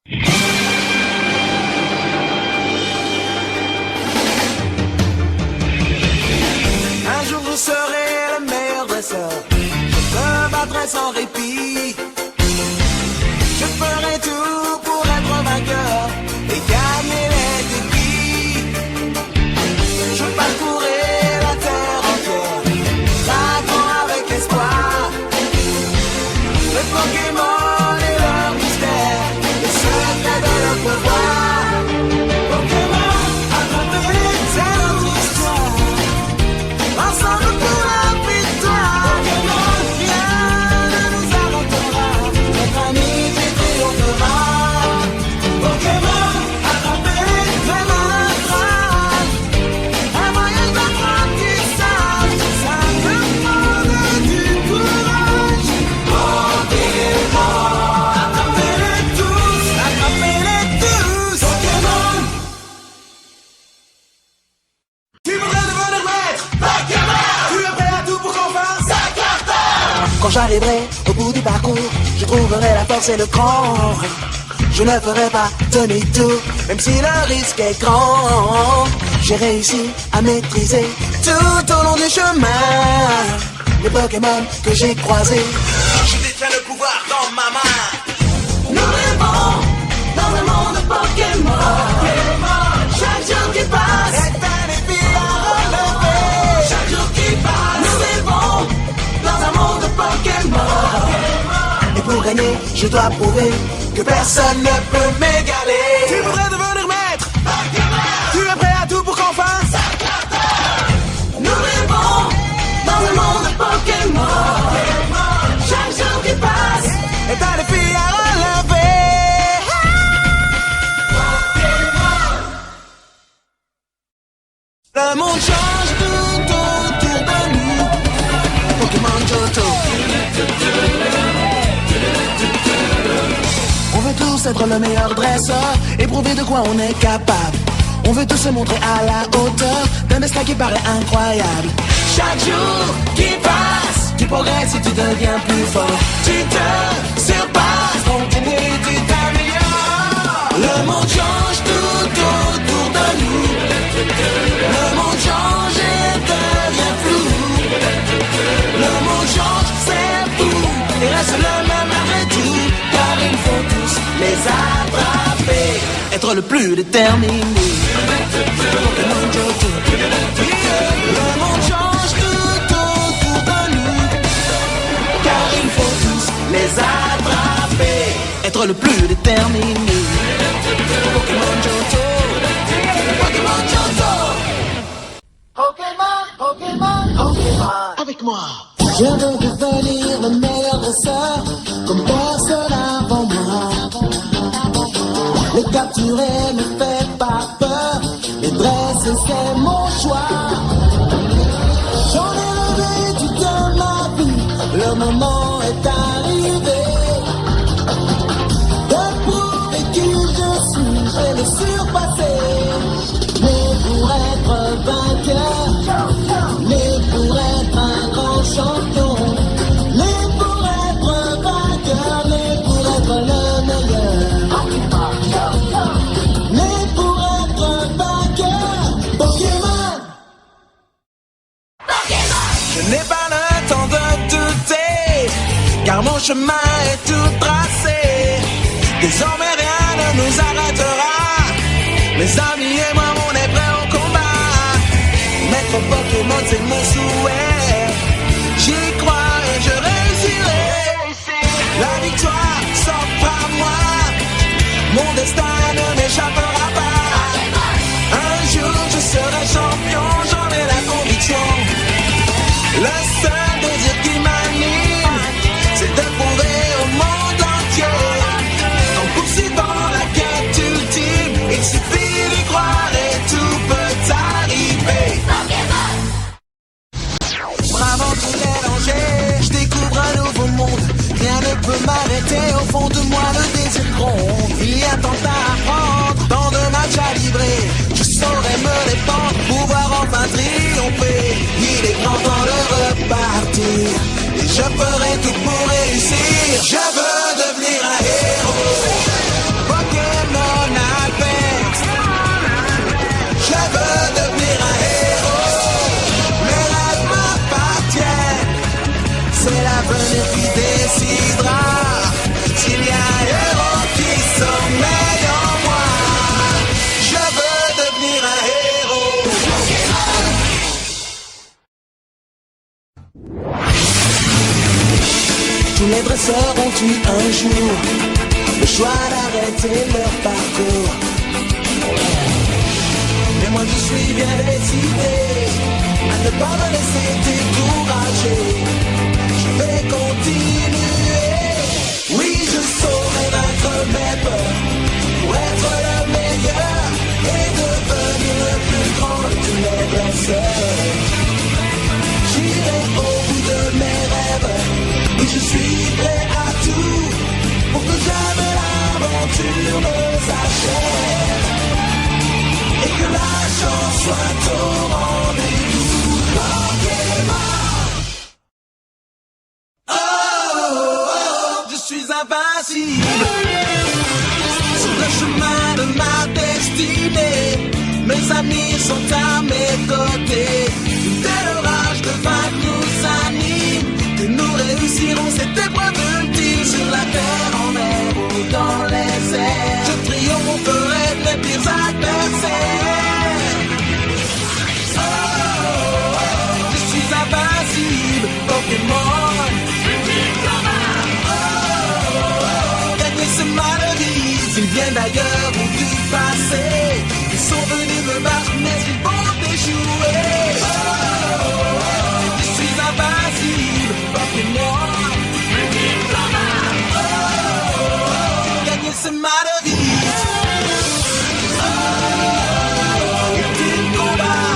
Un jour je serai le meilleur dresseur, je me battrai sans répit. Je ferai tout pour être vainqueur et gagner les défis. Je parcourrai la terre entière, traquant avec espoir les Pokémon et leur mystère, le secret de leur pouvoir. Pokémon, attrapez-les, c'est notre histoire. Ensemble pour la victoire. Pokémon, rien ne nous arrêtera. Notre amitié triomphera. Pokémon, attrapez-les, même un crash. Un voyage d'apprentissage, ça demande du courage. Pokémon, attrapez-les tous, attrapez-les tous. Pokémon, tu voudrais devenir maître. Pokémon, tu es prêt à tout pour qu'on fasse sa carte. Quand j'arriverai au bout du parcours, je trouverai la force et le cran. Je ne ferai pas demi-tour, même si le risque est grand. J'ai réussi à maîtriser tout au long du chemin les Pokémon que j'ai croisés. Je détiens le pouvoir dans ma main. Nous rêvons dans un monde Pokémon. Chaque jour qui passe est un défi à relever. Chaque jour qui passe, nous rêvons dans un monde Pokémon. Et pour gagner, je dois prouver que personne ne peut m'égaler. Tu voudrais devenir maître. Tu es prêt à tout pour qu'on fasse. Nous rêvons dans un monde Pokémon. Chaque jour qui passe est un défi à relever. Le monde change tout autour de nous. Pokémon Johto. On veut tous être le meilleur dresseur et prouver de quoi on est capable. On veut tous se montrer à la hauteur d'un destin qui paraît incroyable. Chaque jour qui passe, tu progresses et tu deviens plus fort. Tu te surpasses, continue, tu t'améliores. Le monde change tout autour de nous. Le monde change et devient flou. Le monde change, c'est fou, et reste le même après tout. Car il faut tous les attraper, être le plus déterminé. Pokémon Johto. Le monde change tout autour de nous. Car il faut tous les attraper, être le plus déterminé. Pokémon Johto. Pokémon Johto. Pokémon, Pokémon, Pokémon. Avec moi. Je veux devenir le meilleur dresseur, comme personne avant moi. Les capturer ne fait pas peur, les dresser c'est mon choix. J'en ai rêvé toute ma vie, le moment est arrivé de prouver qui je suis, je vais le surpasser. Mais pour être vainqueur, mais pour être un grand champion, mais pour être vainqueur, mais pour être le meilleur, mais pour être vainqueur, Pokémon. Je n'ai pas le temps de douter, car mon chemin est tout tracé. Désormais rien ne nous arrêtera, mes amis et moi on est prêts au combat. Maître Pokémon c'est mon souhait, j'y crois et je réussirai. La victoire s'offre à moi, mon destin ne m'échappera pas. Un jour je serai champion, j'en ai la conviction. Le seul désir qui m'anime, c'est de prouver au monde entier qu'en poursuivant la quête ultime, il suffit d'y croire et tout peut arriver. Bravant tous les dangers, je découvre un nouveau monde. Rien ne peut m'arrêter, au fond de moi le désir gronde. Il y a tant à apprendre, tant de matchs à livrer. Je saurais me défendre, pouvoir enfin triompher. Il est grand temps de repartir, et je ferai tout pour réussir. Je veux devenir un héros. Pokémon. eu un jour le choix d'arrêter leur parcours. Mais moi je suis bien décidé à ne pas me laisser décourager. Je vais continuer. Oui, je saurai vaincre mes peurs pour être le meilleur et devenir le plus grand de tous les blessés. J'irai au bout de mes rêves et je suis prêt à tout pour que jamais l'aventure ne s'achève et que la chance soit au rendez-vous. Oh, oh, oh, je suis invincible sur le chemin de ma destinée. Mes amis sont à mes côtés. Une telle rage de vaincre nous anime que nous réussirons cette épreuve ultime sur la terre, en mer ou dans les airs. Je triompherai de mes pires adversaires. Oh, oh, oh, je suis invincible, Pokémon. Oh, oh, oh, gagner c'est ma devise. Ils viennent d'ailleurs ou du passé. Ils sont venus me battre mais ils vont échouer. Oh, oh, oh, je suis invincible, Pokémon. Oh, oh, oh, gagner c'est ma devise. Oh, oh, ultime combat,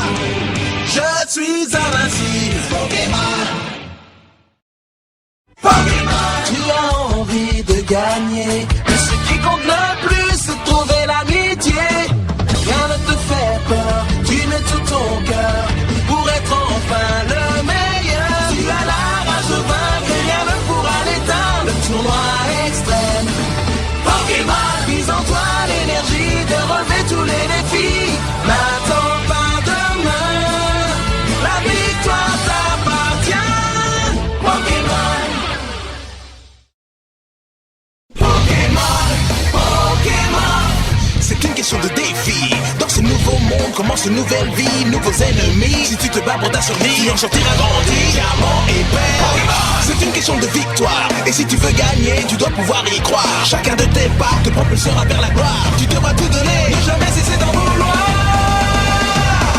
je suis invincible, Pokémon. Pokémon. Tu as envie de gagner, mais ce qui compte le plus c'est de trouver l'amitié. Rien ne te fait peur, tu mets tout ton cœur pour être enfin le meilleur. Tu as la rage de vaincre et rien ne pourra l'éteindre. Le tournoi extrême Pokémon, mise en toi l'énergie de relever tous les défis. N'attends pas demain, la victoire t'appartient. Pokémon, Pokémon, Pokémon. C'est une question de défi. Dans ce nouveau monde commence une nouvelle vie, nouveaux ennemis. Si tu te bats pour ta survie, tu en sortiras grandi, diamant et paix. C'est une question de victoire. Et si tu veux gagner, tu dois pouvoir y croire. Chacun de tes pas te propulsera vers la gloire. Tu devras tout donner, ne jamais cesser d'en vouloir.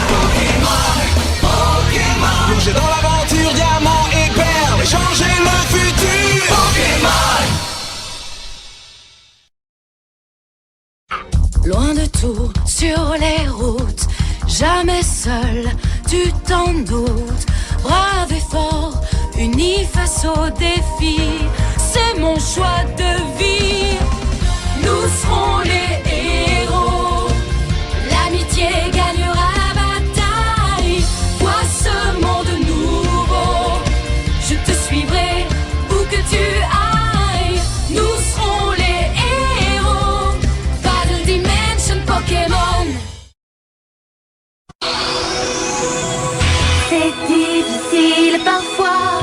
Pokémon, Pokémon, plonger dans l'aventure, diamant et perle, et changer le futur. Pokémon. Loin de tout, sur les routes, jamais seul, tu t'en doutes. Brave et fort, unis face aux défis, c'est mon choix de vie. Nous serons les héros, l'amitié gagnera bataille. Vois ce monde nouveau, je te suivrai où que tu ailles. Nous serons les héros, Battle Dimension Pokémon. C'est difficile parfois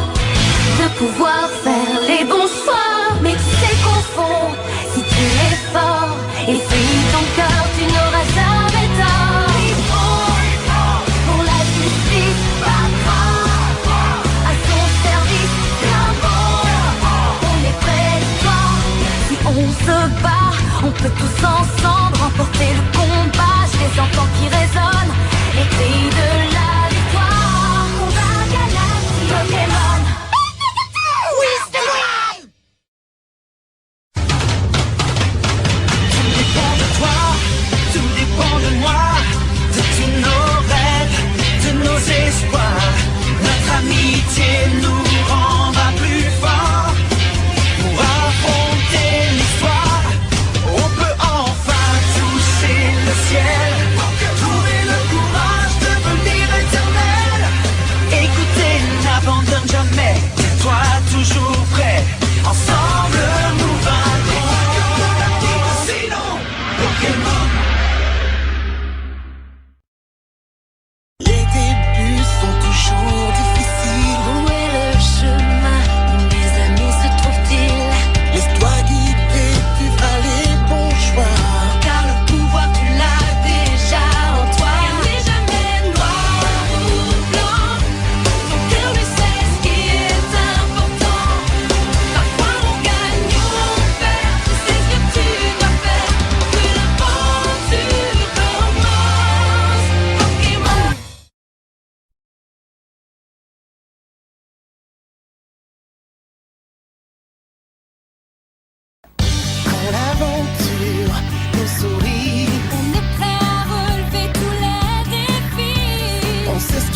de pouvoir faire les bons choix, mais tu sais qu'au fond, si tu es fort et fuis ton cœur, tu n'auras jamais tort. Pour la justice, battra à son service, l'amour. On est près de toi, si on se bat, on peut tous ensemble remporter le combat. Je les entends qui résonnent, les cris de la victoire. On va gagner Pokémon. Oui, c'est moi. Tout dépend de toi, tout dépend de moi, de tous nos rêves, de nos espoirs. Notre amitié nous rendra plus forts pour affronter l'histoire. On peut enfin toucher le ciel, trouver le courage de venir éternel. Écoutez, n'abandonne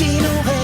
qui nous reste.